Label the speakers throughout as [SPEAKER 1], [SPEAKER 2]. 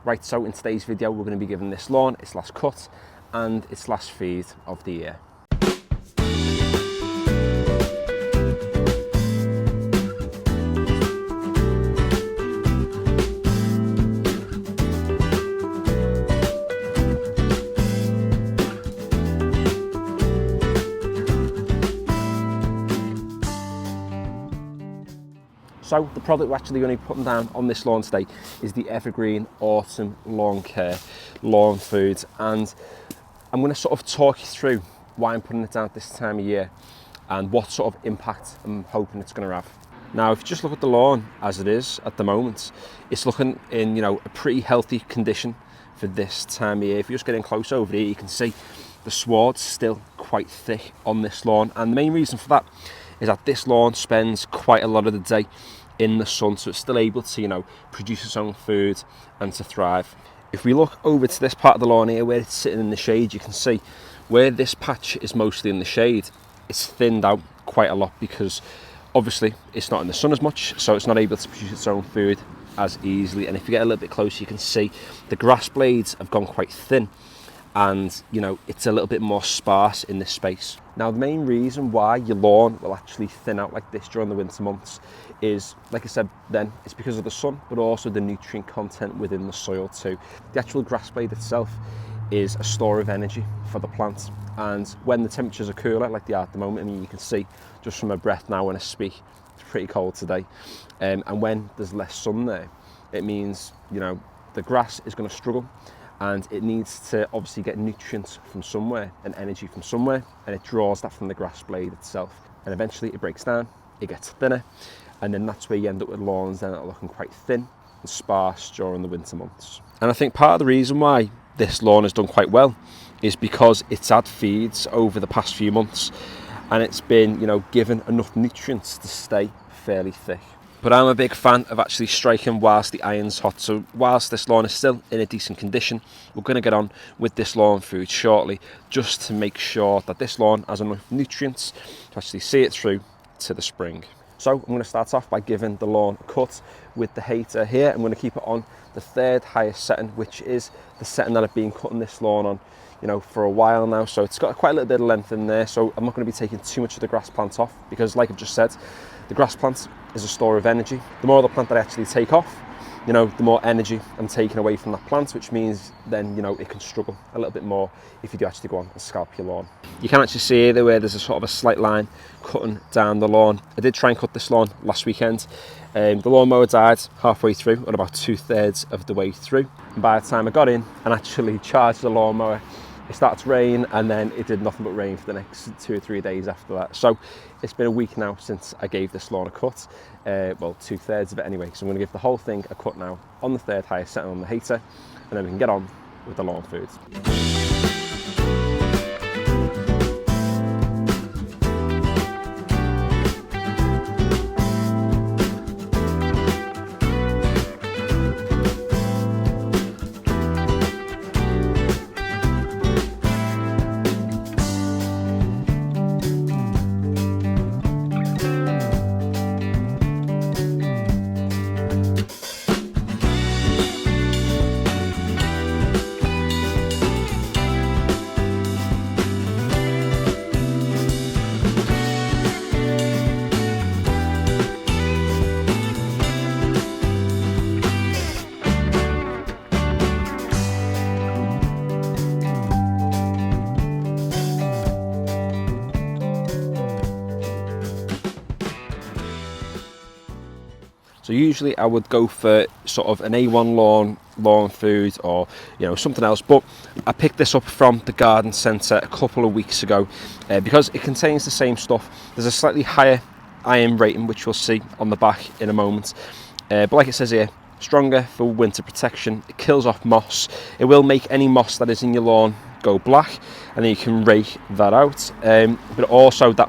[SPEAKER 1] Right, so in today's video we're going to be giving this lawn its last cut and its last feed of the year. So the product we're actually going to be putting down on this lawn today is the Evergreen Autumn Lawn Care Lawn Food, and I'm going to sort of talk you through why I'm putting it down at this time of year and what sort of impact I'm hoping it's going to have. Now, if you just look at the lawn as it is at the moment, it's looking in, a pretty healthy condition for this time of year. If you're just getting close over here, you can see the sward's still quite thick on this lawn, and the main reason for that is that this lawn spends quite a lot of the day in the sun, so it's still able to, produce its own food and to thrive. If we look over to this part of the lawn here where it's sitting in the shade, you can see where this patch is mostly in the shade, it's thinned out quite a lot because obviously it's not in the sun as much, so it's not able to produce its own food as easily. And if you get a little bit closer, you can see the grass blades have gone quite thin, and it's a little bit more sparse in this space. Now, the main reason why your lawn will actually thin out like this during the winter months is, like I said then, it's because of the sun, but also the nutrient content within the soil too. The actual grass blade itself is a store of energy for the plant, and when the temperatures are cooler like they are at the moment, you can see just from my breath now when I speak, it's pretty cold today, and when there's less sun there, it means the grass is going to struggle, and it needs to obviously get nutrients from somewhere and energy from somewhere, and it draws that from the grass blade itself, and eventually it breaks down, it gets thinner, and then that's where you end up with lawns then that are looking quite thin and sparse during the winter months. And I think part of the reason why this lawn has done quite well is because it's had feeds over the past few months, and it's been given enough nutrients to stay fairly thick. But I'm a big fan of actually striking whilst the iron's hot. So whilst this lawn is still in a decent condition, we're going to get on with this lawn food shortly, just to make sure that this lawn has enough nutrients to actually see it through to the spring. So I'm going to start off by giving the lawn a cut with the hater here. I'm going to keep it on the third highest setting, which is the setting that I've been cutting this lawn on for a while now. So it's got quite a little bit of length in there, so I'm not going to be taking too much of the grass plant off, because like I've just said, the grass plant is a store of energy. The more of the plant that I actually take off, the more energy I'm taking away from that plant, which means then, it can struggle a little bit more if you do actually go on and scalp your lawn. You can actually see here where there's a sort of a slight line cutting down the lawn. I did try and cut this lawn last weekend. The lawnmower died halfway through, or about 2/3 of the way through. And by the time I got in and actually charged the lawnmower, it started to rain, and then it did nothing but rain for the next 2 or 3 days after that. So it's been a week now since I gave this lawn a cut. Well, 2/3 of it anyway. So I'm going to give the whole thing a cut now on the third highest setting on the hater, and then we can get on with the lawn food. So usually I would go for sort of an A1 lawn food, or something else, but I picked this up from the garden centre a couple of weeks ago because it contains the same stuff. There's a slightly higher iron rating, which we'll see on the back in a moment, but like it says here, stronger for winter protection. It kills off moss. It will make any moss that is in your lawn go black, and then you can rake that out, but also that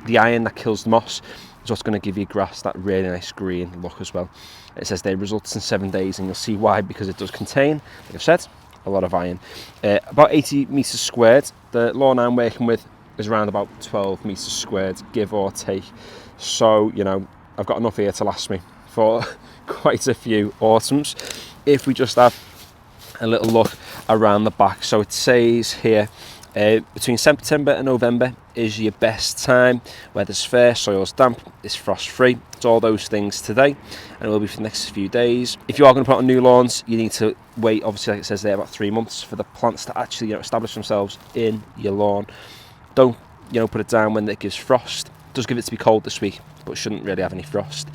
[SPEAKER 1] the iron that kills the moss is what's going to give you grass that really nice green look as well. It says there results in 7 days, and you'll see why, because it does contain, like I've said, a lot of iron. About 80 metres squared. The lawn I'm working with is around about 12 metres squared, give or take. So I've got enough here to last me for quite a few autumns. if we just have a little look around the back, so it says here between September and November is your best time, weather's fair, soil's damp, it's frost free. It's all those things today, and it will be for the next few days. If you are going to put on new lawns, you need to wait, obviously like it says there, about 3 months for the plants to actually establish themselves in your lawn. Don't put it down when it gives frost. It does give it to be cold this week, but shouldn't really have any frost.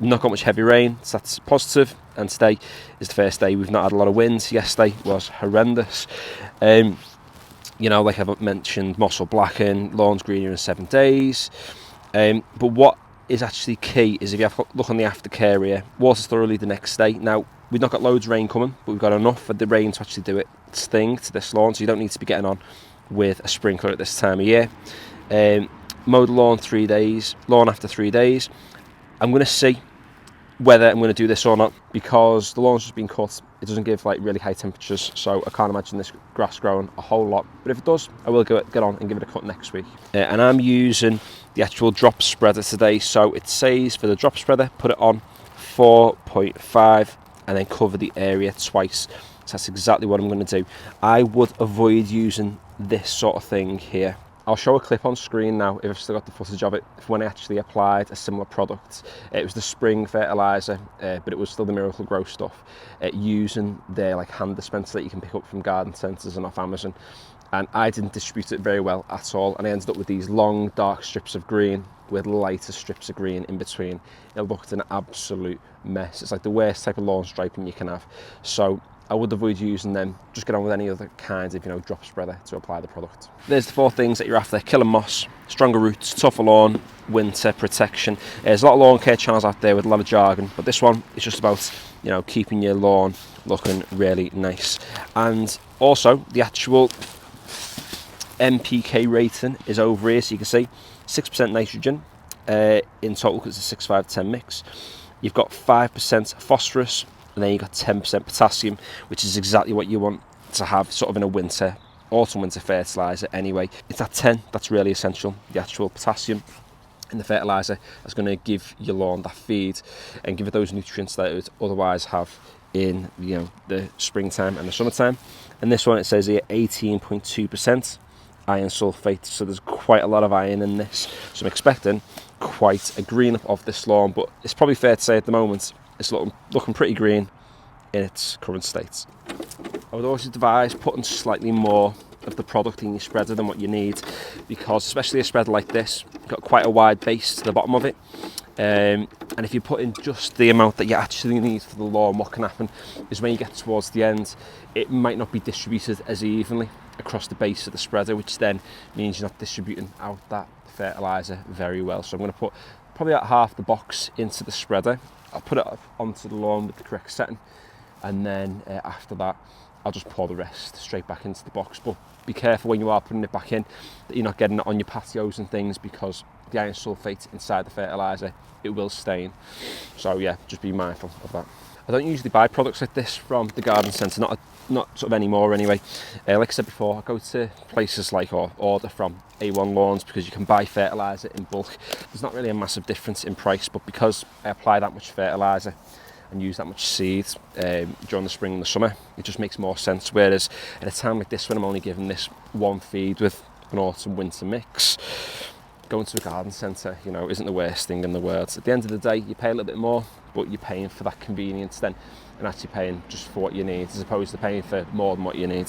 [SPEAKER 1] Not got much heavy rain, so that's positive. And today is the first day we've not had a lot of wind. Yesterday was horrendous. Like I've mentioned, moss will blacken, lawn's greener in 7 days. But what is actually key is if you have a look on the aftercare here, water's thoroughly the next day. Now, we've not got loads of rain coming, but we've got enough for the rain to actually do its thing to this lawn, so you don't need to be getting on with a sprinkler at this time of year. Mow the lawn 3 days, lawn after 3 days. I'm going to see whether I'm going to do this or not, because the lawn's just been cut. It doesn't give like really high temperatures, so I can't imagine this grass growing a whole lot. But if it does, I will get on and give it a cut next week. And I'm using the actual drop spreader today. So it says for the drop spreader, put it on 4.5 and then cover the area twice. So that's exactly what I'm going to do. I would avoid using this sort of thing here. I'll show a clip on screen now if I've still got the footage of it, when I actually applied a similar product. It was the spring fertilizer, but it was still the Miracle Grow stuff, using their like hand dispenser that you can pick up from garden centres and off Amazon. And I didn't distribute it very well at all, and I ended up with these long dark strips of green with lighter strips of green in between. It looked an absolute mess. It's like the worst type of lawn striping you can have. So I would avoid using them. Just get on with any other kinds of drop spreader to apply the product. There's the 4 things that you're after: killing moss, stronger roots, tougher lawn, winter protection. There's a lot of lawn care channels out there with a lot of jargon, but this one is just about keeping your lawn looking really nice. And also the actual NPK rating is over here, so you can see 6% nitrogen in total, because it's a 6-5-10 mix. You've got 5% phosphorus, and then you've got 10% potassium, which is exactly what you want to have sort of in a autumn winter fertilizer anyway. It's that 10 that's really essential, the actual potassium in the fertilizer, that's going to give your lawn that feed and give it those nutrients that it would otherwise have in the springtime and the summertime. And this one, it says here 18.2% iron sulfate, so there's quite a lot of iron in this, so I'm expecting quite a green up of this lawn, but it's probably fair to say at the moment it's looking pretty green in its current state. I would always advise putting slightly more of the product in your spreader than what you need, because especially a spreader like this, you've got quite a wide base to the bottom of it, and if you put in just the amount that you actually need for the lawn, what can happen is when you get towards the end, it might not be distributed as evenly across the base of the spreader, which then means you're not distributing out that fertilizer very well. So I'm going to put probably about half the box into the spreader. I'll put it up onto the lawn with the correct setting, and then after that I'll just pour the rest straight back into the box. But be careful when you are putting it back in that you're not getting it on your patios and things, because the iron sulfate inside the fertilizer, it will stain. So yeah, just be mindful of that. I don't usually buy products like this from the garden centre, not sort of anymore anyway. Like I said before, I go to places like, or order from A1 Lawns, because you can buy fertiliser in bulk. There's not really a massive difference in price, but because I apply that much fertiliser and use that much seed during the spring and the summer, it just makes more sense. Whereas at a time like this, when I'm only given this one feed with an autumn winter mix, going to a garden centre, isn't the worst thing in the world. At the end of the day, you pay a little bit more, but you're paying for that convenience then, and actually paying just for what you need, as opposed to paying for more than what you need.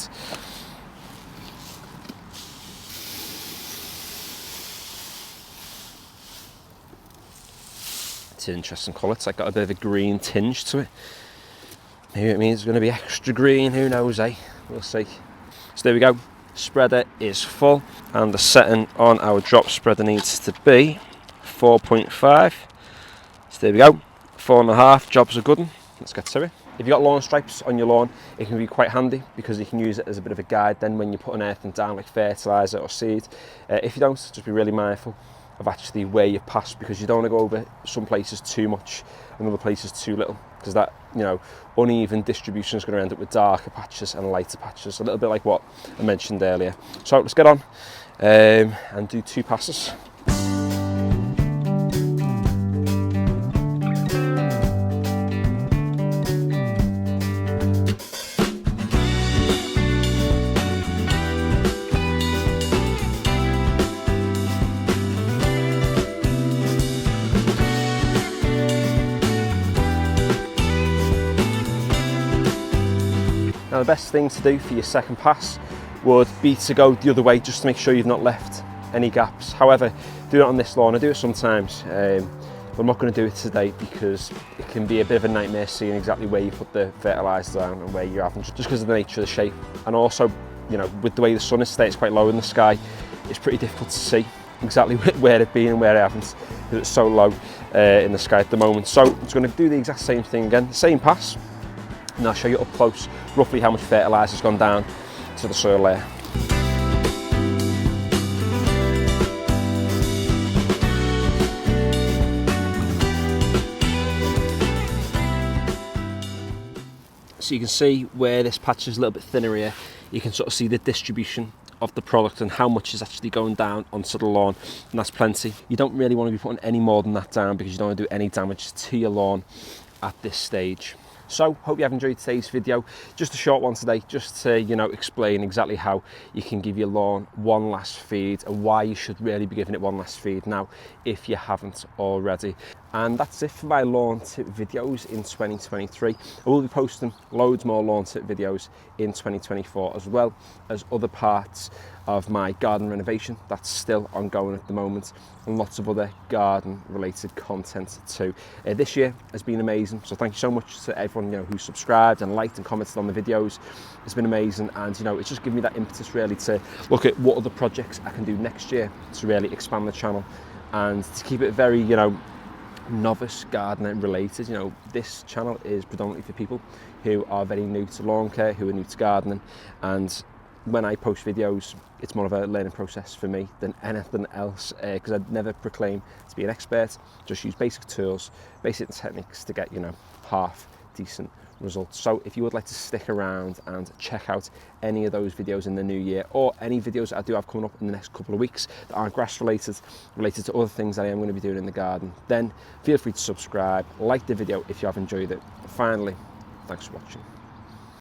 [SPEAKER 1] It's an interesting colour. It's like got a bit of a green tinge to it. Maybe it means it's going to be extra green, who knows, eh? We'll see. So there we go. Spreader is full, and the setting on our drop spreader needs to be 4.5. So there we go, 4.5. Job's a good one. Let's get to it. If you've got lawn stripes on your lawn, it can be quite handy, because you can use it as a bit of a guide then when you're putting anything down like fertiliser or seed. If you don't, just be really mindful of actually where you pass, because you don't want to go over some places too much and other places too little, because that uneven distribution is going to end up with darker patches and lighter patches, a little bit like what I mentioned earlier. So let's get on and do 2 passes. Now the best thing to do for your second pass would be to go the other way, just to make sure you've not left any gaps. However, do it on this lawn. I do it sometimes, but I'm not going to do it today because it can be a bit of a nightmare seeing exactly where you put the fertiliser down and where you haven't, just because of the nature of the shape. And also, you know, with the way the sun is today, it's quite low in the sky, it's pretty difficult to see exactly where it be and where it haven't, because it's so low in the sky at the moment. So I'm just going to do the exact same thing again, same pass, and I'll show you up close roughly how much fertiliser has gone down to the soil layer. So you can see where this patch is a little bit thinner here, you can sort of see the distribution of the product and how much is actually going down onto the lawn, and that's plenty. You don't really want to be putting any more than that down because you don't want to do any damage to your lawn at this stage. So hope you have enjoyed today's video. Just a short one today, just to, you know, explain exactly how you can give your lawn one last feed and why you should really be giving it one last feed now if you haven't already. And that's it for my lawn tip videos in 2023. I will be posting loads more lawn tip videos in 2024, as well as other parts of my garden renovation that's still ongoing at the moment, and lots of other garden related content too. This year has been amazing, so thank you so much to everyone, you know, who subscribed and liked and commented on the videos. It's been amazing, and you know, it's just given me that impetus really to look at what other projects I can do next year to really expand the channel and to keep it very, you know, novice gardener related. You know, this channel is predominantly for people who are very new to lawn care, who are new to gardening, and when I post videos, it's more of a learning process for me than anything else, because I'd never proclaim to be an expert, just use basic tools, basic techniques to get, you know, half decent results. So if you would like to stick around and check out any of those videos in the new year, or any videos that I do have coming up in the next couple of weeks that aren't grass related to other things that I am going to be doing in the garden, then feel free to subscribe, like the video if you have enjoyed it. Finally, thanks for watching.